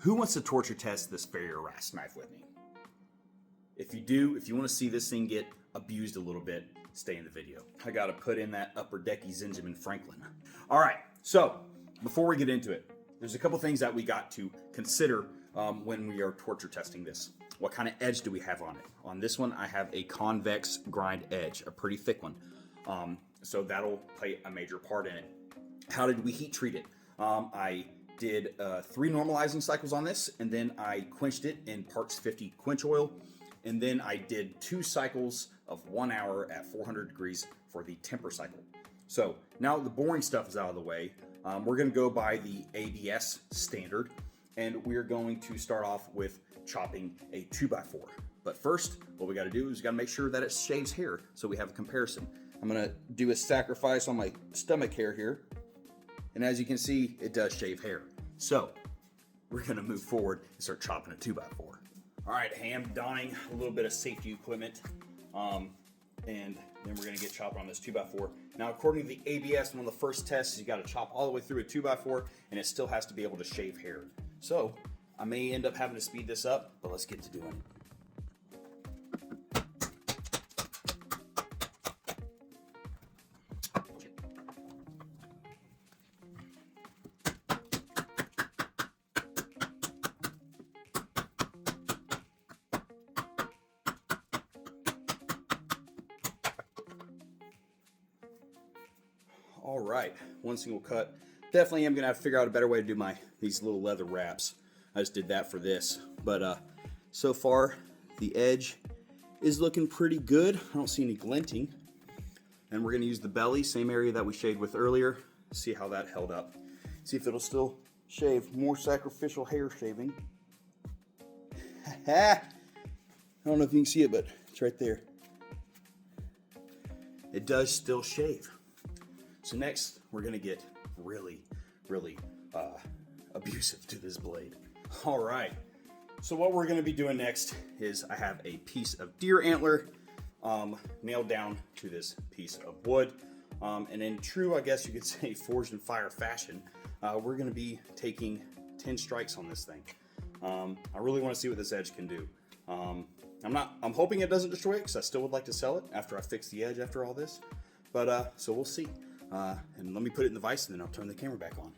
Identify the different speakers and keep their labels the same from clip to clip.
Speaker 1: Who wants to torture test this Farrier Rasp knife with me? If you do, if you want to see this thing get abused a little bit, stay in the video. I got to put in that upper decky Benjamin Franklin. All right, so before we get into it, there's a couple things that we got to consider when we are torture testing this. What kind of edge do we have on it? On this one, I have a convex grind edge, a pretty thick one. So that'll play a major part in it. How did we heat treat it? I did 3 normalizing cycles on this, and then I quenched it in parts 50 quench oil, and then I did 2 cycles of 1 hour at 400 degrees for the temper cycle. So now the boring stuff is out of the way. We're going to go by the ABS standard, and we're going to start off with chopping a 2x4. But first, what we got to do is we got to make sure that it shaves hair, so we have a comparison. I'm going to do a sacrifice on my stomach hair here. And as you can see, it does shave hair. So we're gonna move forward and start chopping a 2x4. All right, I am donning a little bit of safety equipment. And then we're gonna get chopping on this 2x4. Now, according to the ABS, one of the first tests, you gotta chop all the way through a 2x4, and it still has to be able to shave hair. So I may end up having to speed this up, but let's get to doing it. All right, one single cut. Definitely am gonna have to figure out a better way to do these little leather wraps. I just did that for this, but so far the edge is looking pretty good. I don't see any glinting, and we're gonna use the belly, same area that we shaved with earlier. See how that held up. See if it'll still shave. More sacrificial hair shaving. I don't know if you can see it, but it's right there. It does still shave. So next, we're gonna get really abusive to this blade. All right, so what we're gonna be doing next is I have a piece of deer antler nailed down to this piece of wood. And in true, I guess you could say, forged in fire fashion, we're gonna be taking 10 strikes on this thing. I really wanna see what this edge can do. I'm hoping it doesn't destroy it, because I still would like to sell it after I fix the edge after all this. But so we'll see. And let me put it in the vise, and then I'll turn the camera back on.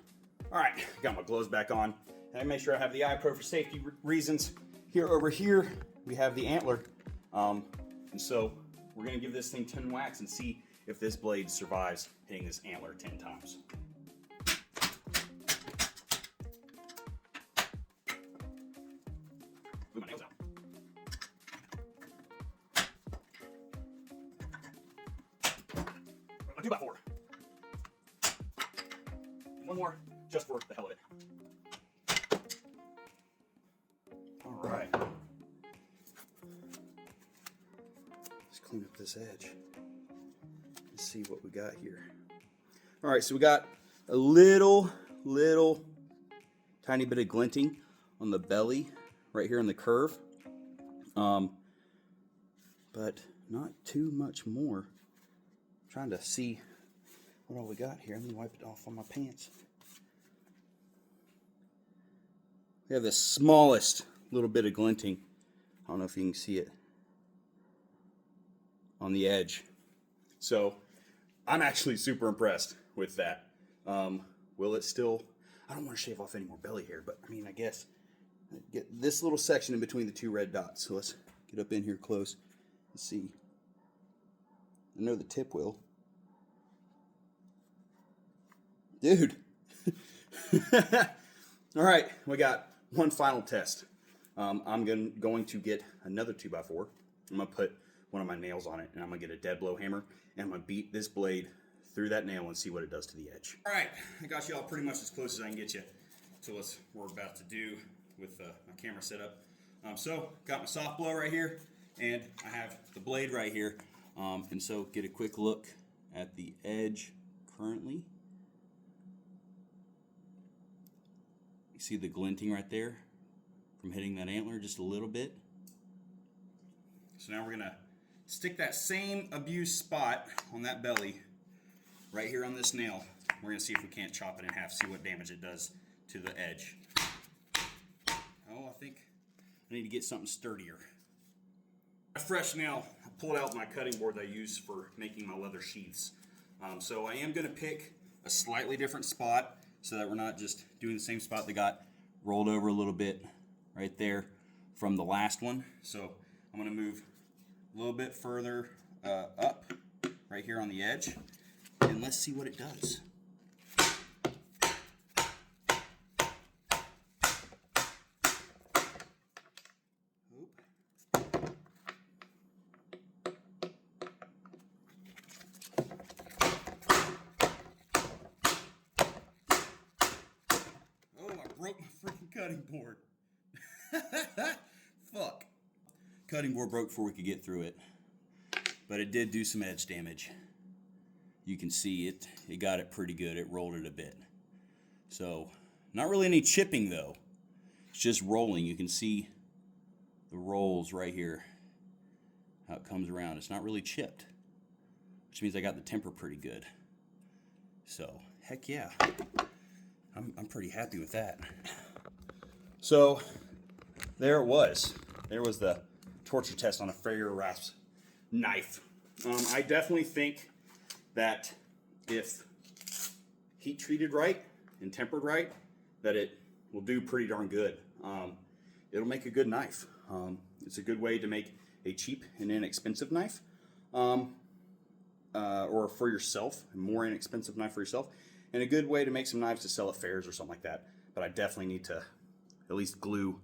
Speaker 1: All right, got my gloves back on. And I make sure I have the eye pro for safety reasons. Over here, we have the antler. And so we're gonna give this thing 10 whacks and see if this blade survives hitting this antler 10 times. Move my nails out. A 2x4. One more, just for the hell of it. All right. Let's clean up this edge. Let's see what we got here. All right, so we got a little tiny bit of glinting on the belly right here in the curve. But not too much more. I'm trying to see what all we got here. Let me wipe it off on my pants. We have the smallest little bit of glinting. I don't know if you can see it on the edge. So I'm actually super impressed with that. Will it still, I don't want to shave off any more belly hair, but I mean, I guess get this little section in between the 2 red dots. So let's get up in here close and see. I know the tip will. Dude. All right, we got one final test. I'm going to get another 2x4. I'm gonna put one of my nails on it, and I'm gonna get a dead blow hammer, and I'm gonna beat this blade through that nail and see what it does to the edge. All right, I got you all pretty much as close as I can get you to what we're about to do with my camera set up. So got my soft blow right here, and I have the blade right here. And so get a quick look at the edge currently. You see the glinting right there from hitting that antler just a little bit. So now we're gonna stick that same abused spot on that belly right here on this nail. We're gonna see if we can't chop it in half, see what damage it does to the edge. I need to get something sturdier. Fresh now, I pulled out my cutting board that I use for making my leather sheaths. So I am going to pick a slightly different spot so that we're not just doing the same spot that got rolled over a little bit right there from the last one. So I'm going to move a little bit further up right here on the edge, and let's see what it does. Broke my freaking cutting board. Fuck. Cutting board broke before we could get through it. But it did do some edge damage. You can see it got it pretty good. It rolled it a bit. So, not really any chipping though. It's just rolling. You can see the rolls right here. How it comes around. It's not really chipped. Which means I got the temper pretty good. So, heck yeah. I'm pretty happy with that. So, there it was. There was the torture test on a Farrier Rasp knife. I definitely think that if heat treated right and tempered right, that it will do pretty darn good. It'll make a good knife. It's a good way to make a cheap and inexpensive knife, or for yourself, a more inexpensive knife for yourself. And a good way to make some knives to sell at fairs or something like that. But I definitely need to at least glue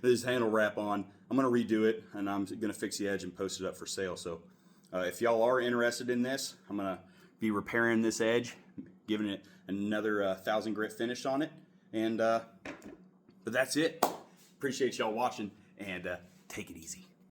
Speaker 1: this handle wrap on. I'm going to redo it, and I'm going to fix the edge and post it up for sale. So if y'all are interested in this, I'm going to be repairing this edge, giving it another 1000 grit finish on it. And but that's it. Appreciate y'all watching, and take it easy.